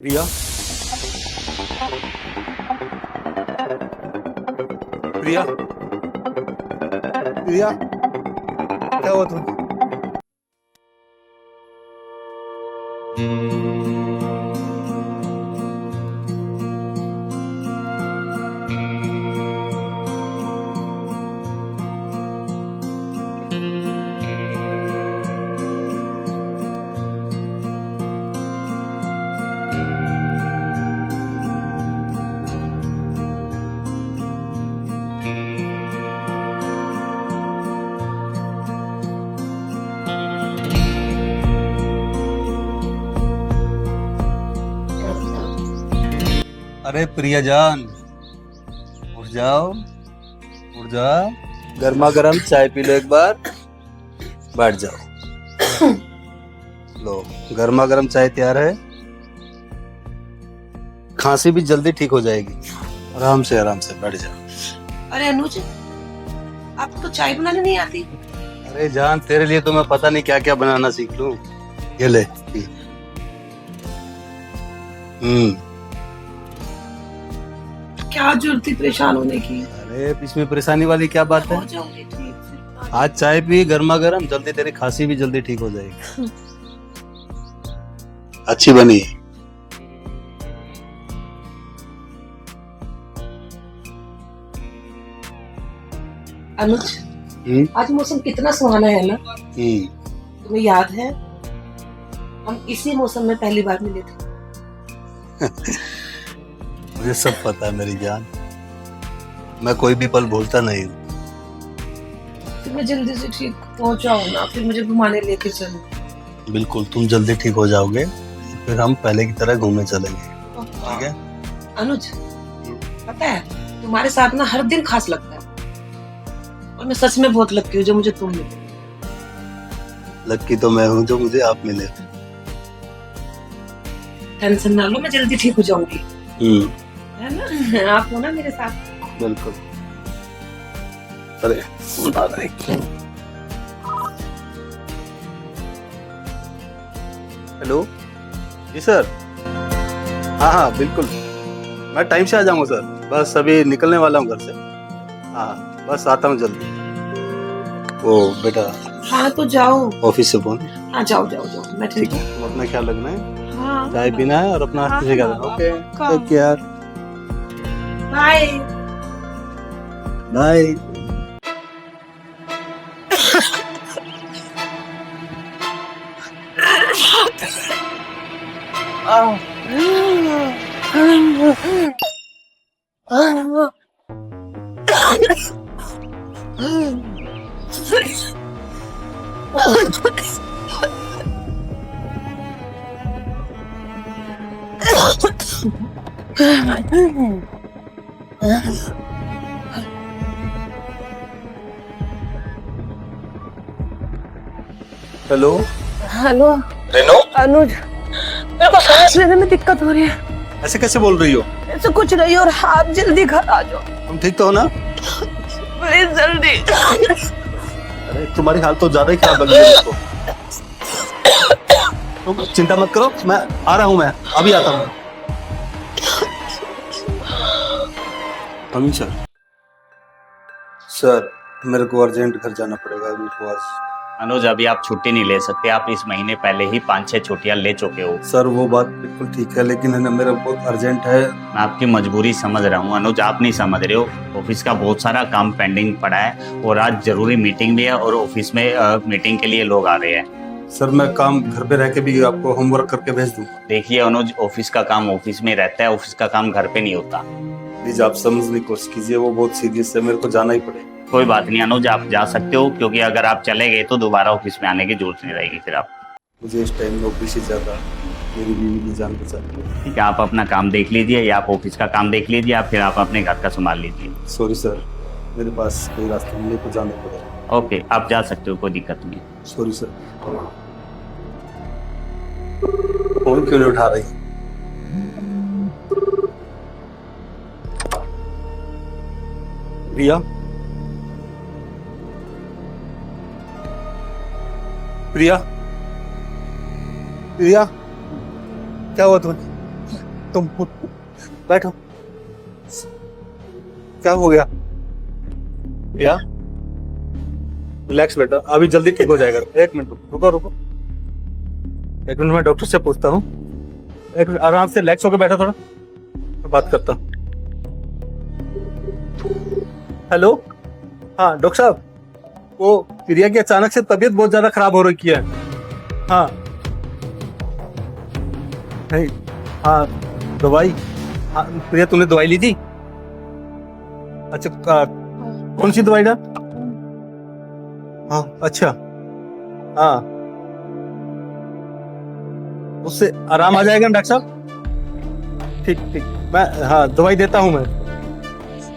प्रिया। प्रिया। प्रिया, क्या हुआ तुम्हें? अरे प्रिया जान, उठ जाओ, उठ जाओ। गर्मा गर्म चाय पी लो एक बार, बैठ जाओ। लो, गर्मा गर्म चाय तैयार है। खांसी भी जल्दी ठीक हो जाएगी। आराम से बैठ जाओ। अरे अनुज, आपको तो चाय बनाने नहीं आती? अरे जान, तेरे लिए तो मैं पता नहीं क्या क्या बनाना सीख लूं। ये ले पी। क्या जरूरत थी परेशान होने की? अरे इसमें परेशानी वाली क्या बात है? हो जाऊंगी ठीक से। आज चाय पी गर्मा गर्म, जल्दी तेरी खांसी भी जल्दी ठीक हो जाएगी। अच्छी बनी। अनुज, आज मौसम कितना सुहाना है ना। तुम्हें याद है हम इसी मौसम में पहली बार मिले थे? मुझे सब पता है मेरी जान, मैं कोई भी पल भूलता नहीं हूँ। फिर मैं जल्दी से ठीक पहुंचाऊं ना, फिर मुझे घुमाने लेके चलो। बिल्कुल, तुम जल्दी ठीक हो जाओगे, फिर हम पहले की तरह घूमने चलेंगे। ठीक है अनुज, पता है तुम्हारे साथ ना हर दिन खास लगता है, और मैं सच में बहुत लकी हूँ जो मुझे तुम मिले। लकी तो मैं हूँ जो मुझे आप मिले। टेंशन ना लो, मैं जल्दी ठीक हो जाऊंगी, है ना? आप हो ना मेरे साथ। बिल्कुल। अरे आ रही। हेलो जी सर। हाँ हाँ बिल्कुल, मैं टाइम से आ जाऊंगा सर। बस अभी निकलने वाला हूँ घर से। हाँ बस आता हूँ जल्दी। ओ बेटा। हाँ तो जाओ, ऑफिस से फोन। हाँ जाओ जाओ जाओ, मैं ठीक हूँ। तुम अपना ख्याल रखना है, हाँ, चाय पीना है और अपना हाँ, अच्छे से करना। हाँ, ओके पक्का। Take care. Bye. Bye. Hello hello रेनो, अनुज, मेरे को सांस लेने में दिक्कत हो रही है। ऐसे कैसे बोल रही हो? ऐसे कुछ नहीं, और आप जल्दी घर आ जाओ तुम ठीक तो हो ना? प्लीज, जल्दी। अरे तुम्हारी हालत तो ज्यादा ही खराब लग रही है मुझको। तुम चिंता मत करो, मैं आ रहा हूँ, मैं अभी आता हूँ। अमीन सर। सर मेरे को अर्जेंट घर जाना पड़ेगा अभी तो आज। अनुज, अभी आप छुट्टी नहीं ले सकते। आप इस महीने पहले ही 5-6 छुट्टियां ले चुके हो। सर वो बात बिल्कुल ठीक है, लेकिन है ना मेरा बहुत अर्जेंट है। मैं आपकी मजबूरी समझ रहा हूँ अनुज, आप नहीं समझ रहे हो। ऑफिस का बहुत सारा काम पेंडिंग पड़ा है और आज जरूरी मीटिंग भी है और ऑफिस में मीटिंग के लिए लोग आ रहे हैं। सर मैं काम घर पे रह के भी आपको होमवर्क करके भेज दूंगा। देखिए अनुज, ऑफिस का काम ऑफिस में रहता है, ऑफिस का काम घर पे नहीं होता। प्लीज आप समझने की कोशिश कीजिए, वो बहुत सीरियस है, मेरे को जाना ही पड़ेगा। कोई बात नहीं अनुज, आप जा सकते हो, क्योंकि अगर आप चले गए तो दोबारा ऑफिस में आने की जरूरत नहीं रहेगी फिर आप। मुझे इस टाइम नौकरी से ज्यादा मेरी बीवी की जान बचानी है। ठीक है, आप अपना काम देख लीजिए या आप ऑफिस का काम देख लीजिए, या फिर आप अपने घर का संभाल लीजिए। सॉरी सर, मेरे पास कोई रास्ता नहीं, मेरे को जाना पड़ेगा। ओके, आप जा सकते हो, कोई दिक्कत नहीं। Sorry sir. फोन क्यों नहीं उठा रही? प्रिया। प्रिया। प्रिया, क्या हुआ तुम्हें? तुम बैठो। क्या हो गया? या रिलैक्स बेटा, अभी जल्दी ठीक हो जाएगा। एक मिनट रुको रुको, एक मिनट मैं डॉक्टर से पूछता हूँ। एक मिनट आराम से रिलैक्स होकर बैठा, थोड़ा मैं बात करता हूँ। हेलो, हाँ डॉक्टर साहब, वो प्रिया की अचानक से तबीयत बहुत ज्यादा खराब हो रखी है। हाँ नहीं, हाँ दवाई, हाँ प्रिया तूने दवाई ली थी? अच्छा कौन सी दवाई ना? हाँ अच्छा, हाँ उससे आराम आ जाएगा ना डॉक्टर साहब? ठीक ठीक, मैं हाँ दवाई देता हूँ मैं।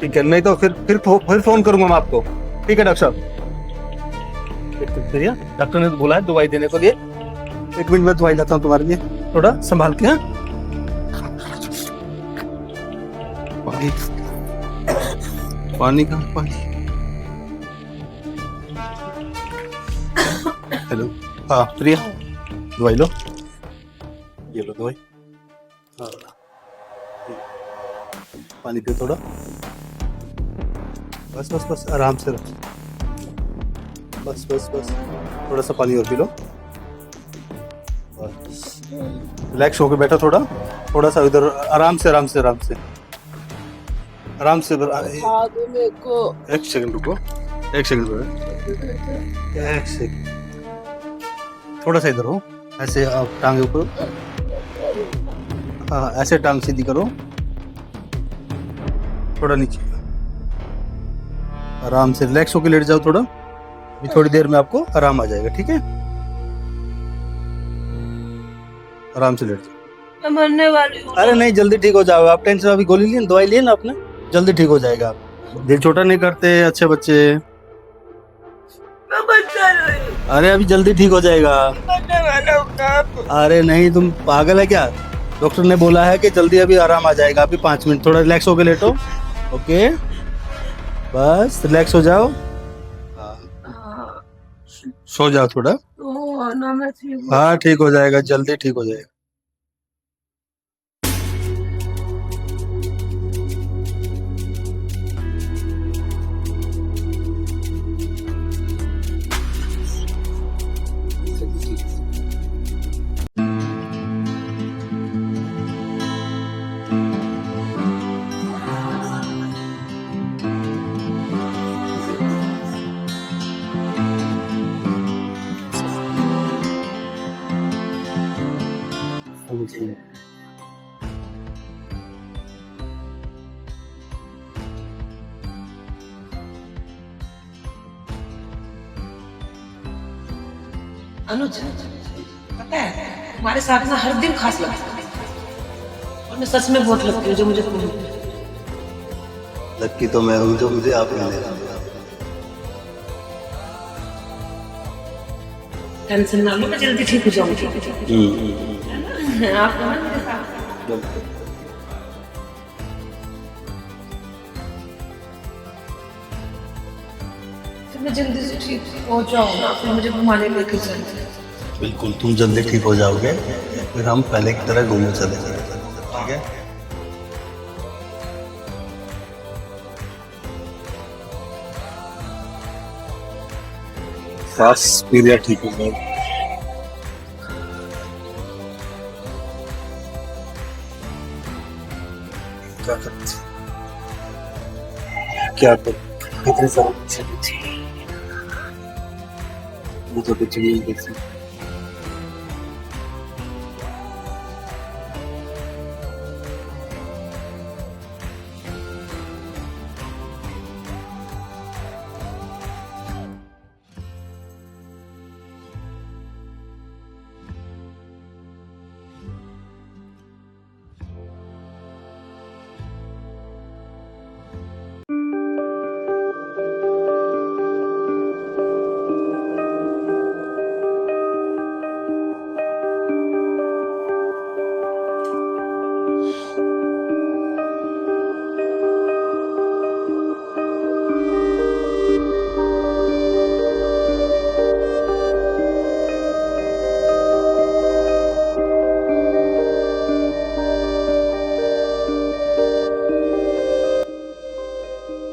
ठीक है, नहीं तो फिर फोन करूंगा मैं आपको। ठीक है डॉक्टर साहब। प्रिया, डॉक्टर ने बोला है दवाई देने को लिए। एक मिनट में दवाई लाता हूँ तुम्हारे लिए, थोड़ा संभाल के। हाँ पानी, पानी का पानी। हेलो, हाँ प्रिया दवाई लो, ये लो दवाई। हाँ पानी पियो थोड़ा, बस बस बस आराम से रहो, बस बस बस थोड़ा सा पानी और पी लो। रिलैक्स होकर बैठा, थोड़ा थोड़ा सा इधर आराम से आराम से आराम से आराम से इधर। एक सेकंड रुको, एक सेकंड रुको, एक सेकंड, थोड़ा सा इधर हो, ऐसे आप टांगे ऊपर, हाँ ऐसे टांग सीधी करो, थोड़ा नीचे, आराम से रिलैक्स होकर लेट जाओ थोड़ा। अभी थोड़ी देर में आपको आराम आ जाएगा, ठीक है? आराम से लेट जाओ। मैं मरने वाली हूँ। अरे नहीं, जल्दी ठीक हो जाओगे आप, टेंशन, अभी गोली ली, दवाई ली ना आपने, जल्दी ठीक हो जाएगा आप। दिल छोटा नहीं करते अच्छे बच्चे। मैं बच्चा नहीं, अरे अभी जल्दी ठीक हो जाएगा। मरने वाला हूँ आप। अरे नहीं, तुम पागल है क्या? डॉक्टर ने बोला है कि जल्दी अभी आराम आ जाएगा। अभी 5 मिनट थोड़ा रिलैक्स होकर लेटो। ओके बस रिलैक्स हो जाओ, सो जाओ थोड़ा। ना मैं ठीक हूँ। हाँ ठीक हो जाएगा, जल्दी ठीक हो जाएगा। अनुज, पता है हमारे साथ ना हर दिन खास लगता है, और मैं सच में बहुत लगती हूँ जो मुझे खून। लक्की तो मैं हूँ जो मुझे आप मिले। टेंशन ना लो, मैं जल्दी ठीक हो जाऊंगी। आप ना मेरे साथ, फिर मैं जल्दी से ठीक हो जाऊंगा, फिर मुझे घुमाने लेके चलते। बिल्कुल, तुम जल्दी ठीक हो जाओगे, फिर हम पहले की तरह घूमने चले जाएंगे, ठीक है? सांस पीरिया ठीक हो जाएगी। क्या करते, क्या कर, कितने सारे वो तो चिड़िया देखते।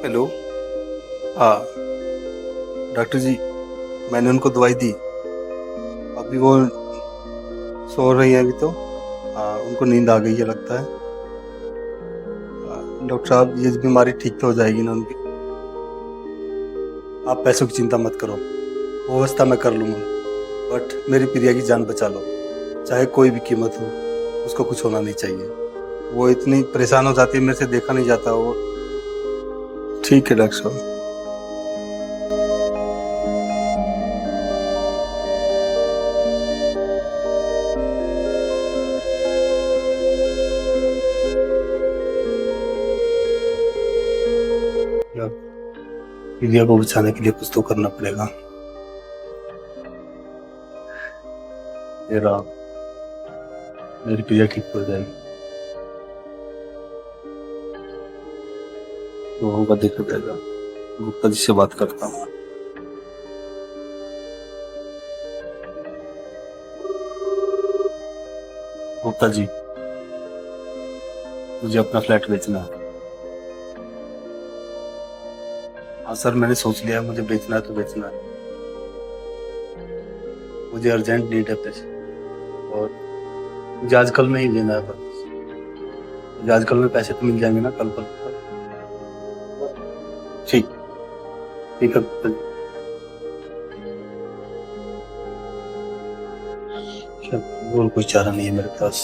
हेलो। हाँ डॉक्टर जी, मैंने उनको दवाई दी, अभी वो सो रही है अभी तो। हाँ उनको नींद आ गई है लगता है। डॉक्टर साहब ये बीमारी ठीक तो हो जाएगी ना उनकी? आप पैसों की चिंता मत करो, वो व्यवस्था मैं कर लूँगा, बट मेरी प्रिया की जान बचा लो, चाहे कोई भी कीमत हो, उसको कुछ होना नहीं चाहिए। वो इतनी परेशान हो जाती है, मेरे से देखा नहीं जाता वो। ठीक है डॉक्टर साहब। यार, प्रिया को बचाने के लिए कुछ तो करना पड़ेगा। ये रहा, मेरी प्रिया ठीक हो जाएगी तो होगा, देखा जाएगा। गुप्ता जी से बात करता हूँ। गुप्ता जी, मुझे अपना फ्लैट बेचना है। हाँ सर, मैंने सोच लिया, मुझे बेचना है तो बेचना है। मुझे अर्जेंट नीड है पैसे, और मुझे आजकल में ही देना है बस। मुझे आजकल में पैसे तो मिल जाएंगे ना कल पर? ठीक ठीक है गुप्ता जी। और कोई चारा नहीं है मेरे पास।